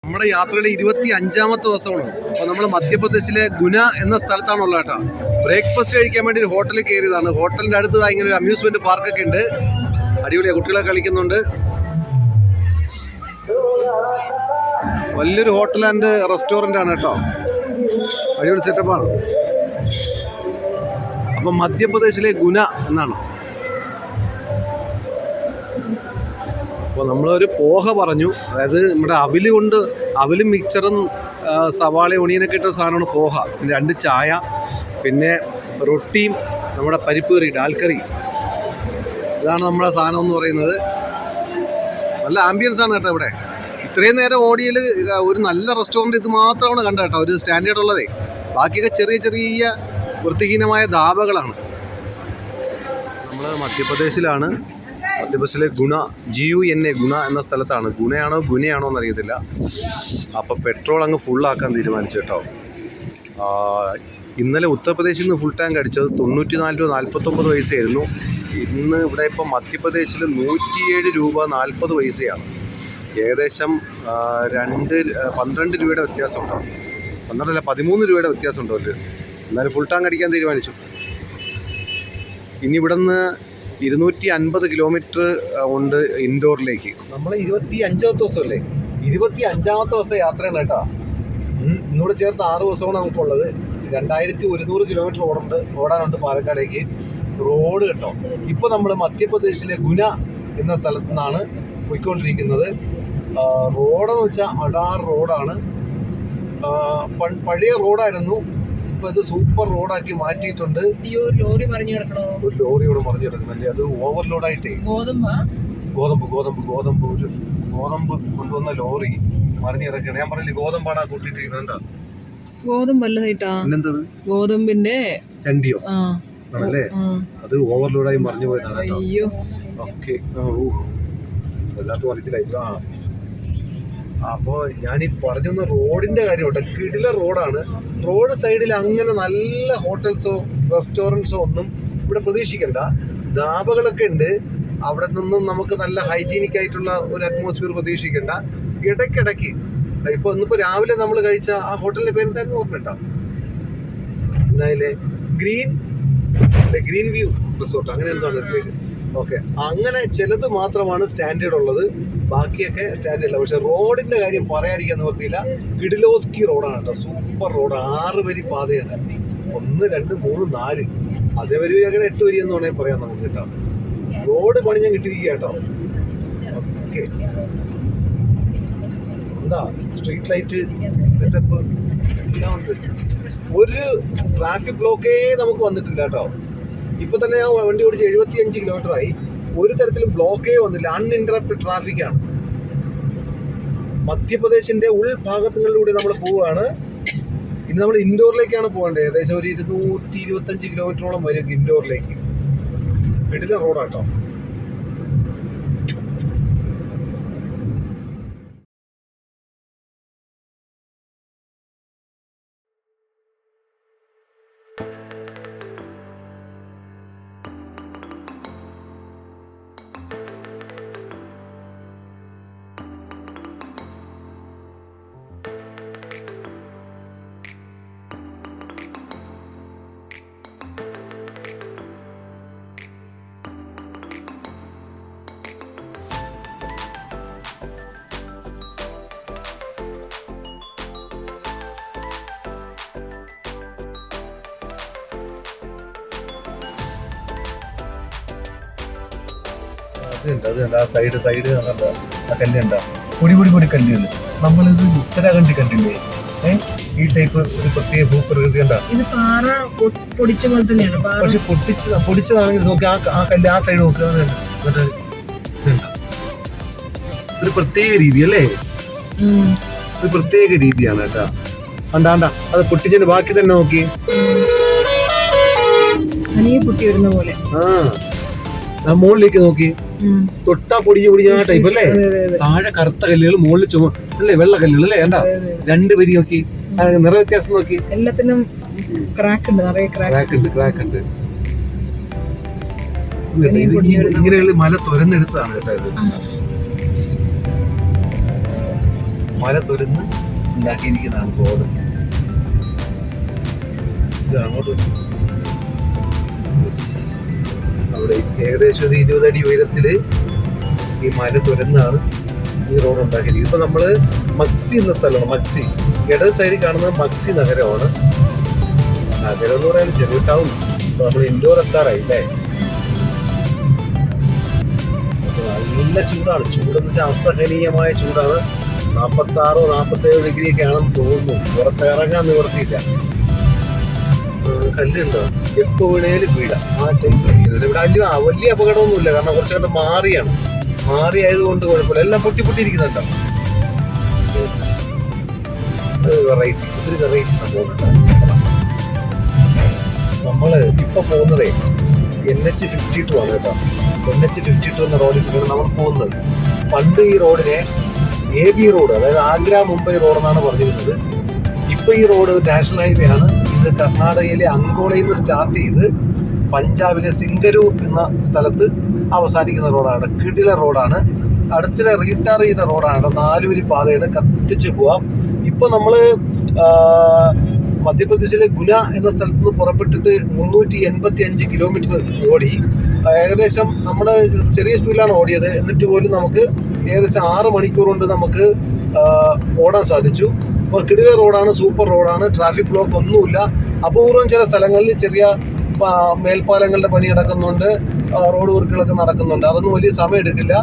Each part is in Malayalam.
നമ്മുടെ യാത്രയുടെ 25ാമത്തെ ദിവസമാണ്. അപ്പോൾ നമ്മൾ മധ്യപ്രദേശിലെ ഗുന എന്ന സ്ഥലത്താണുള്ളത് കേട്ടോ. ബ്രേക്ക്ഫാസ്റ്റ് കഴിക്കാൻ വേണ്ടി ഒരു ഹോട്ടലിൽ കയറിയതാണ്. ഹോട്ടലിൻ്റെ അടുത്തതായി ഇങ്ങനെ ഒരു അമ്യൂസ്മെൻറ്റ് പാർക്കൊക്കെ ഉണ്ട്. അടിപൊളിയാണ്, കുട്ടികളെ കളിക്കുന്നുണ്ട്. വലിയൊരു ഹോട്ടൽ ആൻഡ് റെസ്റ്റോറൻ്റ് ആണ് കേട്ടോ. അടിപൊളി സെറ്റപ്പാണ്. അപ്പം മധ്യപ്രദേശിലെ ഗുന എന്നാണ്. അപ്പോൾ നമ്മളൊരു പോഹ പറഞ്ഞു, അതായത് നമ്മുടെ അവിലും മിക്സറും സവാള ഒണിയനൊക്കെ ഇട്ട സാധനമാണ് പോഹ. പിന്നെ 2 ചായ, പിന്നെ റൊട്ടിയും നമ്മുടെ പരിപ്പ് കറി, ഡാൽ കറി. ഇതാണ് നമ്മുടെ സാധനം എന്ന് പറയുന്നത്. നല്ല ആംബിയൻസ് ആണ് കേട്ടോ ഇവിടെ. ഇത്രയും നേരം ഓടിയൽ ഒരു നല്ല റെസ്റ്റോറൻറ്റ് ഇത് മാത്രമാണ് കണ്ടത് കേട്ടോ, ഒരു സ്റ്റാൻഡേർഡ് ഉള്ളതേ. ബാക്കിയൊക്കെ ചെറിയ ചെറിയ വൃത്തിഹീനമായ ധാബകളാണ്. നമ്മൾ മധ്യപ്രദേശിലാണ്. മധ്യപ്രദേശിലെ ഗുണ, GUNA, ഗുണ എന്ന സ്ഥലത്താണ്. ഗുനയാണോ എന്നറിയത്തില്ല. അപ്പോൾ പെട്രോൾ അങ്ങ് ഫുള്ളാക്കാൻ തീരുമാനിച്ചു കേട്ടോ. ഇന്നലെ ഉത്തർപ്രദേശിൽ നിന്ന് ഫുൾ ടാങ്ക് അടിച്ചത് 94 രൂപ 49 പൈസയായിരുന്നു. ഇന്ന് ഇവിടെ ഇപ്പം മധ്യപ്രദേശിൽ 107 രൂപ 40 പൈസയാണ്. ഏകദേശം 12 രൂപയുടെ വ്യത്യാസമുണ്ടോ, 13 രൂപയുടെ വ്യത്യാസമുണ്ടോ അവർ. എന്നാലും ഫുൾ ടാങ്ക് അടിക്കാൻ തീരുമാനിച്ചു. ഇനി ഇവിടെ നിന്ന് 250 കിലോമീറ്റർ ഉണ്ട് ഇൻഡോറിലേക്ക്. നമ്മൾ 25ാമത്തെ ദിവസമല്ലേ, 25ാമത്തെ ദിവസം യാത്രയാണ് കേട്ടോ. ഇന്നോട് ചേർത്ത് 6 ദിവസമാണ് നമുക്കുള്ളത്. 2100 കിലോമീറ്റർ ഓടാനുണ്ട് പാലക്കാടേക്ക്. റോഡ് കേട്ടോ. ഇപ്പോൾ നമ്മൾ മധ്യപ്രദേശിലെ ഗുന എന്ന സ്ഥലത്തു നിന്നാണ് പോയിക്കൊണ്ടിരിക്കുന്നത്. റോഡെന്ന് വെച്ചാൽ അടാർ റോഡാണ്. പഴയ റോഡായിരുന്നു, ഇപ്പൊ ഇത് സൂപ്പർ റോഡാക്കി മാറ്റിയിട്ടുണ്ട്. ഒരു ലോറി മറിഞ്ഞു കിടക്കുന്നുണ്ട്. അത് ഓവർലോഡായിട്ടേ ഗോതമ്പ് കൊണ്ടുവന്ന ലോറി മറിഞ്ഞു കിടക്കണം. ഞാൻ പറഞ്ഞില്ലേ ഗോതമ്പാണ് കൂട്ടിയിട്ടിരിക്കുന്നത്. ഗോതമ്പല്ലതായിട്ടാ, ഗോതമ്പിന്റെ ചണ്ടിയോ ആണല്ലേ. അത് ഓവർലോഡായി മറിഞ്ഞു പോയതാണ്. അയ്യോ, ഓക്കെ. എല്ലാത്തും അറിയത്തില്ല. അപ്പോൾ ഞാനീ പറഞ്ഞൊന്ന് റോഡിന്റെ കാര്യമുണ്ട്. കിടില റോഡാണ്. റോഡ് സൈഡിൽ അങ്ങനെ നല്ല ഹോട്ടൽസോ റെസ്റ്റോറൻറ്റ്സോ ഒന്നും ഇവിടെ പ്രതീക്ഷിക്കണ്ട. ധാബകളൊക്കെ ഉണ്ട്. അവിടെ നിന്നും നമുക്ക് നല്ല ഹൈജീനിക് ആയിട്ടുള്ള ഒരു അറ്റ്മോസ്ഫിയർ പ്രതീക്ഷിക്കണ്ട. ഇടയ്ക്കിടയ്ക്ക് ഇന്നിപ്പോൾ രാവിലെ നമ്മൾ കഴിച്ച ആ ഹോട്ടലിന്റെ പേര് എന്തായാലും ഓർമ്മയുണ്ടാവും. എന്നാലേ ഗ്രീൻ വ്യൂ റിസോർട്ട്, അങ്ങനെ എന്താണ് പേര്. ഓക്കെ, അങ്ങനെ ചിലത് മാത്രമാണ് സ്റ്റാൻഡേർഡ് ഉള്ളത്, ബാക്കിയൊക്കെ സ്റ്റാൻഡേർഡ് അല്ല. പക്ഷെ റോഡിന്റെ കാര്യം പറയാതിരിക്കാൻ നിവർത്തിയില്ല. കിഡിലോസ്കി റോഡാണ് കേട്ടോ. Super road. 6 വരി പാതയാണ്. 1, 2, 3, 4 അതേ വരി അങ്ങനെ 8 വരി എന്ന് വേണമെങ്കിൽ പറയാം നമുക്ക് കേട്ടോ. റോഡ് പണി ഞാൻ കിട്ടിയിരിക്കുക കേട്ടോ. ഓക്കെ, എന്താ സ്ട്രീറ്റ് ലൈറ്റ് സെറ്റപ്പ് എല്ലാം ഉണ്ട്. ഒരു ട്രാഫിക് ബ്ലോക്കേ നമുക്ക് വന്നിട്ടില്ല കേട്ടോ. ഇപ്പൊ തന്നെ ഞാൻ വണ്ടി ഓടിച്ച് 75 കിലോമീറ്റർ ആയി. ഒരു തരത്തിലും ബ്ലോക്കേ വന്നില്ല. അൺഇൻറ്ററപ്റ്റഡ് ട്രാഫിക്കാണ്. മധ്യപ്രദേശിന്റെ ഉൾഭാഗങ്ങളിലൂടെ നമ്മൾ പോവുകയാണ്. ഇനി നമ്മൾ ഇൻഡോറിലേക്കാണ് പോകേണ്ടത്. ഏകദേശം ഒരു 225 കിലോമീറ്ററോളം വരും ഇൻഡോറിലേക്ക്. കിടില റോഡാട്ടോ. അതുണ്ട് ആ സൈഡ് കണ്ടോ, ആ കല്ലുണ്ടോ, പൊടി കല്ലുകൾ. നമ്മളിത് ഉത്തരാഖണ്ഡിൽ കണ്ടില്ലേ ഈ ടൈപ്പ് ഒരു പ്രത്യേക ഭൂപ്രകൃതി ഉണ്ടാ. പക്ഷെ പൊടിച്ചതാണെങ്കിൽ നോക്കി ആ കല്ല് ആ സൈഡ് നോക്കുക. ഒരു പ്രത്യേക രീതി അല്ലേ, ഒരു പ്രത്യേക രീതിയാണ് കേട്ടാ. അണ്ടാ അത് പൊട്ടിച്ചതിന്റെ ബാക്കി തന്നെ നോക്കി. ആ മുകളിലേക്ക് നോക്കി, തൊട്ടാ പൊടിഞ്ഞ ആ ടൈപ്പ് അല്ലേ. താഴെ കറുത്ത കല്ലുകൾ, മുകളിൽ അല്ലേ വെള്ള കല്ലുകൾ അല്ലേ. വേണ്ട 2 വരി നോക്കി, നിറ വ്യത്യാസം നോക്കി. എല്ലാത്തിനും ക്രാക്ക് ഉണ്ട്. ഇങ്ങനെയുള്ള മല തുരന്നെടുത്താണ് കേട്ടോ ഇത്. മല തുരന്ന് ഉണ്ടാക്കിയിരിക്കുന്നതാണ് റോഡ്. ഇത് അങ്ങോട്ട് അവിടെ ഏകദേശം ഒരു 20 അടി ഉയരത്തില് ഈ മല തുരന്നാണ് ഈ റോഡ് ഉണ്ടാക്കിയത്. ഇപ്പൊ നമ്മള് മക്സി എന്ന സ്ഥലമാണ്. മക്സി ഇടത് സൈഡിൽ കാണുന്നത് മക്സി നഗരമാണ്. നഗരം എന്ന് പറയാൻ ചെറിയ ടൗൺ. ഇപ്പൊ നമ്മൾ ഇൻഡോർ എത്താറായി അല്ലേ. നല്ല ചൂടാണ്. ചൂടെന്ന് വെച്ചാൽ അസഹനീയമായ ചൂടാണ്. 46-47 ഡിഗ്രി ഒക്കെ ആണെന്ന് തോന്നുന്നു. പുറത്തിറങ്ങാൻ നിവർത്തിയില്ല. കല്ലുണ്ടോ? എപ്പോ വീണേലും വീഴാം. ആ ടെമ്പറേച്ചർ ഇവിടെ വലിയ അപകടമൊന്നുമില്ല. കാരണം കുറച്ചുകൂടെ മാറിയായതുകൊണ്ട് കുഴപ്പമില്ല. എല്ലാം പൊട്ടിയിരിക്കുന്നുണ്ടോ? വെറൈറ്റി, ഒത്തിരി വെറൈറ്റി സംഭവം. നമ്മള് ഇപ്പൊ പോകുന്നതേ NH52 ആണ് കേട്ടോ. NH52 എന്ന റോഡിൽ കൂടെയാണ് നമ്മൾ പോകുന്നത്. പണ്ട് ഈ റോഡിനെ AB റോഡ്, അതായത് ആഗ്ര മുംബൈ റോഡ് എന്നാണ് പറഞ്ഞിരുന്നത്. ഇപ്പൊ ഈ റോഡ് നാഷണൽ ഹൈവേ ആണ്. ഇത് കർണാടകയിലെ അങ്കോളയിൽ നിന്ന് സ്റ്റാർട്ട് ചെയ്ത് പഞ്ചാബിലെ സിംഗരൂർ എന്ന സ്ഥലത്ത് അവസാനിക്കുന്ന റോഡാണ്. കിടില റോഡാണ്. അടുത്തിടെ റീടാർ ചെയ്ത റോഡാണ്. 4 വരി പാതയുടെ കത്തിച്ച് പോവാം. ഇപ്പൊ നമ്മള് മധ്യപ്രദേശിലെ ഗുന എന്ന സ്ഥലത്ത് നിന്ന് പുറപ്പെട്ടിട്ട് 385 കിലോമീറ്റർ ഓടി. ഏകദേശം നമ്മൾ ചെറിയ സ്പീഡിലാണ് ഓടിയത്. എന്നിട്ട് പോലും നമുക്ക് ഏകദേശം 6 മണിക്കൂർ കൊണ്ട് നമുക്ക് ഓടാൻ സാധിച്ചു. അപ്പോൾ കിടില റോഡാണ്, സൂപ്പർ റോഡാണ്. ട്രാഫിക് ബ്ലോക്ക് ഒന്നുമില്ല. അപൂർവം ചില സ്ഥലങ്ങളിൽ ചെറിയ മേൽപ്പാലങ്ങളുടെ പണി നടക്കുന്നുണ്ട്, റോഡ് വർക്കുകളൊക്കെ നടക്കുന്നുണ്ട്. അതൊന്നും വലിയ സമയം എടുക്കില്ല.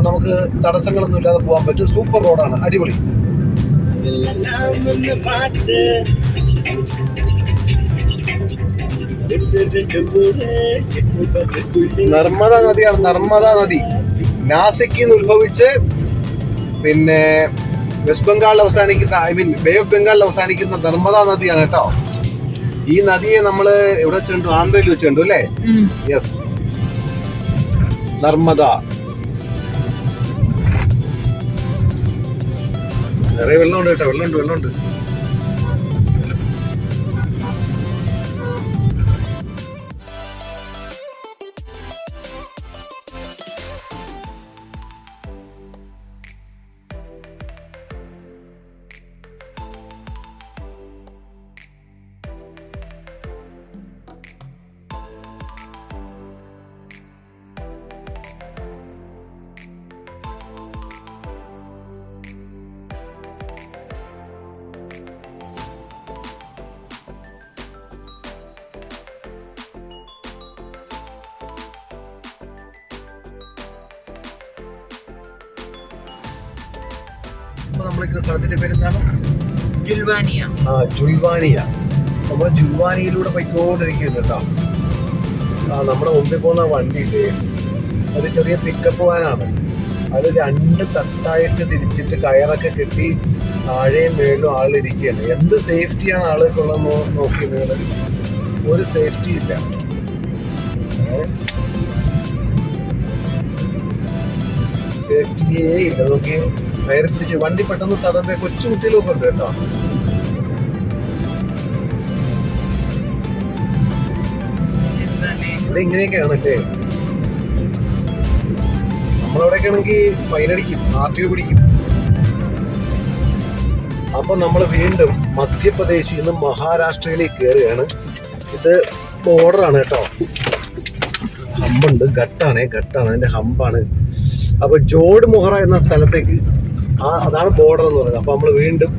നമുക്ക് തടസ്സങ്ങളൊന്നും ഇല്ലാതെ പോകാൻ പറ്റും. സൂപ്പർ റോഡാണ്, അടിപൊളി. നർമ്മദ നദിയാണ്. നർമ്മദ നദി നാസിക്കിൽ നിന്ന് ഉത്ഭവിച്ച് പിന്നെ വെസ്റ്റ് ബംഗാളിൽ അവസാനിക്കുന്ന, ബേ ഓഫ് ബംഗാളിൽ അവസാനിക്കുന്ന നർമ്മദ നദിയാണ് കേട്ടോ. ഈ നദിയെ നമ്മള് എവിടെ വെച്ചുണ്ട്? ആന്ധ്രയിൽ വെച്ചുണ്ട് അല്ലേ? യെസ്, നർമ്മദ. നിറയെ വെള്ളമുണ്ട് കേട്ടോ. വെള്ളമുണ്ട്. നമ്മളിക്കുന്ന സ്ഥലത്തിന്റെ പേരെന്താണ്? ജുൽവാനിയ. ജുൽവാനിയ. നമ്മൾ ജുൽവാനിയിലൂടെ പോയിക്കൊണ്ടിരിക്കുന്നു കേട്ടോ. നമ്മുടെ മുമ്പിൽ പോകുന്ന വണ്ടിയില്ലേ, അത് ചെറിയ പിക്കപ്പ് വാനാണ്. അത് 2 തട്ടായിട്ട് തിരിച്ചിട്ട് കയറൊക്കെ കെട്ടി താഴെയും മേളിലും ആളിരിക്കുകയാണ്. എന്ത് സേഫ്റ്റിയാണ് ആളുകൾക്കുള്ളതെന്ന് നോക്കി നിങ്ങൾ. ഒരു സേഫ്റ്റി ഇല്ല. സേഫ്റ്റിയേ ഇല്ല. നോക്കി കയറി പിടിച്ച് വണ്ടി പെട്ടെന്ന് സഡൻ കൊച്ചു കുട്ടികളൊക്കെ ഉണ്ട് കേട്ടോ. ഇവിടെ ഇങ്ങനെയൊക്കെയാണല്ലേ. നമ്മളവിടെയൊക്കെ ആണെങ്കിൽ ഫൈനടിക്കും, RTO പിടിക്കും. അപ്പൊ നമ്മൾ വീണ്ടും മധ്യപ്രദേശിൽ നിന്ന് മഹാരാഷ്ട്രയിലേക്ക് കയറുകയാണ്. ഇത് ബോർഡറാണ് കേട്ടോ. ഹമ്പുണ്ട്, ഘട്ടാണ്. അതിന്റെ ഹമ്പാണ്. അപ്പൊ ജോഡ് മൊഹറ എന്ന സ്ഥലത്തേക്ക്, അതാണ് ബോർഡർ എന്ന് പറയുന്നത്. അപ്പൊ നമ്മൾ വീണ്ടും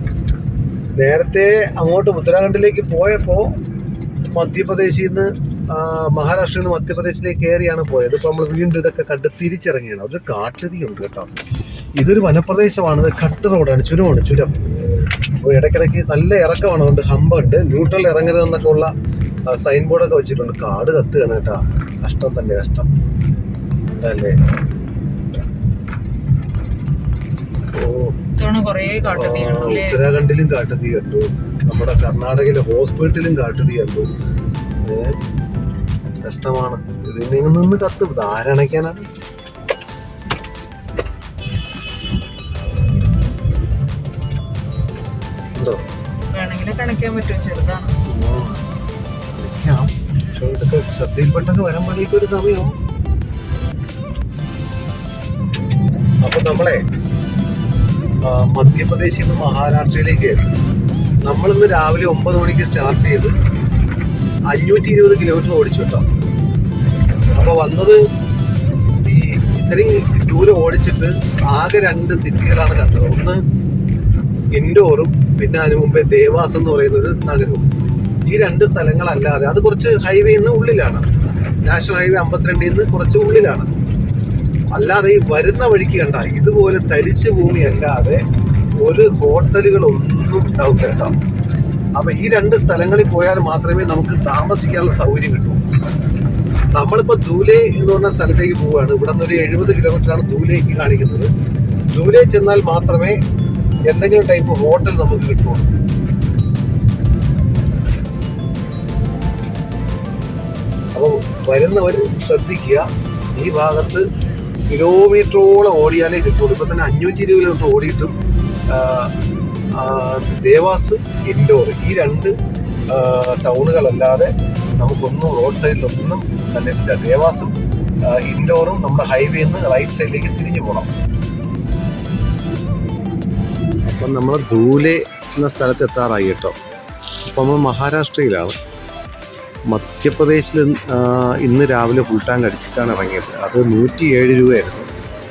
നേരത്തെ അങ്ങോട്ട് ഉത്തരാഖണ്ഡിലേക്ക് പോയപ്പോൾ മധ്യപ്രദേശിൽ നിന്ന് മഹാരാഷ്ട്രയിൽ നിന്ന് മധ്യപ്രദേശിലേക്ക് കയറിയാണ് പോയത്. ഇപ്പൊ നമ്മൾ വീണ്ടും ഇതൊക്കെ കണ്ട് തിരിച്ചിറങ്ങിയാണ്. ഒരു കാട്ടുതീയുണ്ട് കേട്ടോ. ഇതൊരു വനപ്രദേശമാണ്. ഇത് കട്ട് റോഡാണ്, ചുരം. അപ്പോൾ ഇടയ്ക്കിടയ്ക്ക് നല്ല ഇറക്കമാണ്. അതുകൊണ്ട് ഹമ്പുണ്ട്. ന്യൂട്രൽ ഇറങ്ങരുതെന്നൊക്കെ ഉള്ള സൈൻ ബോർഡൊക്കെ വെച്ചിട്ടുണ്ട്. കാട് കത്തുകയാണ് കേട്ടോ. കഷ്ടം തന്നെ, കഷ്ടം അല്ലേ. ഉത്തരാഖണ്ഡിലും കാട്ടുതീ കണ്ടു. നമ്മുടെ കർണാടകയിലെ ഹോസ്പിറ്റലിലും കാട്ടുതീ കണ്ടു. കഷ്ടമാണ്. ഇതിൽ നിന്ന് കത്തും. ആരണയ്ക്കാനാണ്? എന്തോ കണക്കാൻ പറ്റും, ചെറുതാണ്. ഇതൊക്കെ ശ്രദ്ധയിൽപ്പെട്ടൊക്കെ വരാൻ വേണ്ടിയിട്ട് ഒരു സമയവും. അപ്പൊ നമ്മളെ മധ്യപ്രദേശിൽ നിന്ന് മഹാരാഷ്ട്രയിലേക്ക് കയറി. നമ്മളിന്ന് രാവിലെ 9 മണിക്ക് സ്റ്റാർട്ട് ചെയ്ത് 520 കിലോമീറ്റർ ഓടിച്ചു കേട്ടോ. അപ്പോൾ വന്നത് ഈ ഇത്രയും ദൂരം ഓടിച്ചിട്ട് ആകെ 2 സിറ്റികളാണ് കണ്ടത്. ഒന്ന് ഇൻഡോറും പിന്നെ അതിന് മുമ്പേ ദേവാസ് എന്ന് പറയുന്നൊരു നഗരവും. ഈ 2 സ്ഥലങ്ങളല്ലാതെ അത് കുറച്ച് ഹൈവേന്ന് ഉള്ളിലാണ്, നാഷണൽ ഹൈവേ 52 നിന്ന് കുറച്ച് ഉള്ളിലാണ്. അല്ലാതെ ഈ വരുന്ന വഴിക്ക് കണ്ട ഇതുപോലെ തരിച്ച് ഭൂമി അല്ലാതെ ഒരു ഹോട്ടലുകളൊന്നും ഉണ്ടാവില്ല കേട്ടോ. അപ്പൊ ഈ 2 സ്ഥലങ്ങളിൽ പോയാൽ മാത്രമേ നമുക്ക് താമസിക്കാനുള്ള സൗകര്യം കിട്ടൂ. നമ്മളിപ്പോൾ ധൂലെ എന്ന് പറഞ്ഞ സ്ഥലത്തേക്ക് പോവുകയാണ്. ഇവിടെ നിന്ന് ഒരു 70 കിലോമീറ്ററാണ് ധൂലേക്ക് കാണിക്കുന്നത്. ധൂലെ ചെന്നാൽ മാത്രമേ എന്തെങ്കിലും ടൈപ്പ് ഹോട്ടൽ നമുക്ക് കിട്ടുള്ളൂ. അപ്പോൾ വരുന്നവർ ശ്രദ്ധിക്കുക, ഈ ഭാഗത്ത് കിലോമീറ്ററോളം ഓടിയാലേ കിട്ടുള്ളൂ. ഇപ്പം തന്നെ 520 കിലോമീറ്റർ ഓടിയിട്ടും ദേവാസ്, ഇൻഡോർ ഈ 2 ടൗണുകളല്ലാതെ നമുക്കൊന്നും റോഡ് സൈഡിലൊന്നും കണ്ടിട്ടില്ല. ദേവാസും ഇൻഡോറും നമ്മുടെ ഹൈവേന്ന് റൈറ്റ് സൈഡിലേക്ക് തിരിഞ്ഞു പോകണം. അപ്പം നമ്മൾ ധൂലെ എന്ന സ്ഥലത്ത് എത്താറായി കേട്ടോ. അപ്പം നമ്മൾ മഹാരാഷ്ട്രയിലാണ്. മധ്യപ്രദേശിൽ ഇന്ന് രാവിലെ ഫുൾ ടാങ്ക് അടിച്ചിട്ടാണ് ഇറങ്ങിയത്. അത് 107 രൂപയായിരുന്നു.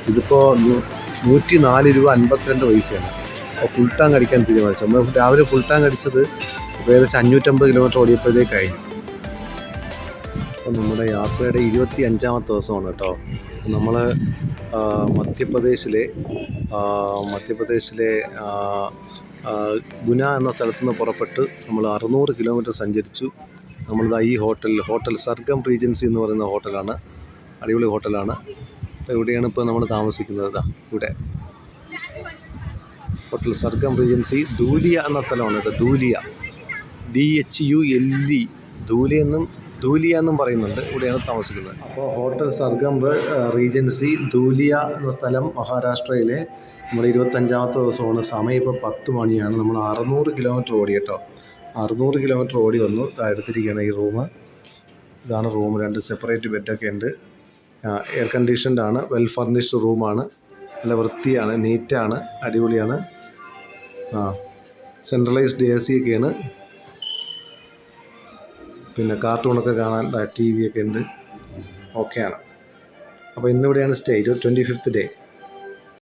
ഇതിപ്പോൾ 104 രൂപ 52 പൈസയാണ്. അപ്പോൾ ഫുൾ ടാങ്ക് അടിക്കാൻ തീരുമാനിച്ചു. നമ്മൾ രാവിലെ ഫുൾ ടാങ്ക് അടിച്ചത് ഏകദേശം 550 കിലോമീറ്റർ ഓടിയപ്പോഴത്തേക്ക് കഴിഞ്ഞു. അപ്പോൾ നമ്മുടെ യാത്രയുടെ 25ാമത്തെ ദിവസമാണ് കേട്ടോ. നമ്മൾ മധ്യപ്രദേശിലെ ഗുന എന്ന സ്ഥലത്ത് നിന്ന് പുറപ്പെട്ട് നമ്മൾ 600 കിലോമീറ്റർ സഞ്ചരിച്ചു. നമ്മളിതാ ഈ ഹോട്ടൽ സർഗം റീജൻസി എന്ന് പറയുന്ന ഹോട്ടലാണ്. അടിപൊളി ഹോട്ടലാണ്. അപ്പോൾ ഇവിടെയാണ് ഇപ്പോൾ നമ്മൾ താമസിക്കുന്നത്. ഇവിടെ ഹോട്ടൽ സർഗം റീജൻസി ധൂലിയ എന്ന സ്ഥലമാണ് കേട്ടോ. ധൂലിയ, DHULE, ധൂലിയ എന്നും പറയുന്നുണ്ട്. ഇവിടെയാണ് താമസിക്കുന്നത്. അപ്പോൾ ഹോട്ടൽ സർഗം റീജൻസി ധൂലിയ എന്ന സ്ഥലം മഹാരാഷ്ട്രയിലെ നമ്മുടെ 25ാമത്തെ ദിവസമാണ്. സമയം ഇപ്പോൾ 10 മണിയാണ്. നമ്മൾ 600 കിലോമീറ്റർ ഓടി കേട്ടോ. 600 കിലോമീറ്റർ ഓടി വന്നു. എടുത്തിരിക്കുകയാണ് ഈ റൂം. ഇതാണ് റൂം. 2 സെപ്പറേറ്റ് ബെഡൊക്കെ ഉണ്ട്. എയർ കണ്ടീഷൻഡ് ആണ്. വെൽ ഫർണിഷ്ഡ് റൂമാണ്. നല്ല വൃത്തിയാണ്, നീറ്റാണ്, അടിപൊളിയാണ്. സെൻട്രലൈസ്ഡ് AC ഒക്കെയാണ്. പിന്നെ കാർട്ടൂണൊക്കെ കാണാൻ TV ഒക്കെ ഉണ്ട്. ഓക്കെയാണ്. അപ്പോൾ ഇന്നിവിടെയാണ് സ്റ്റേ. 25th day.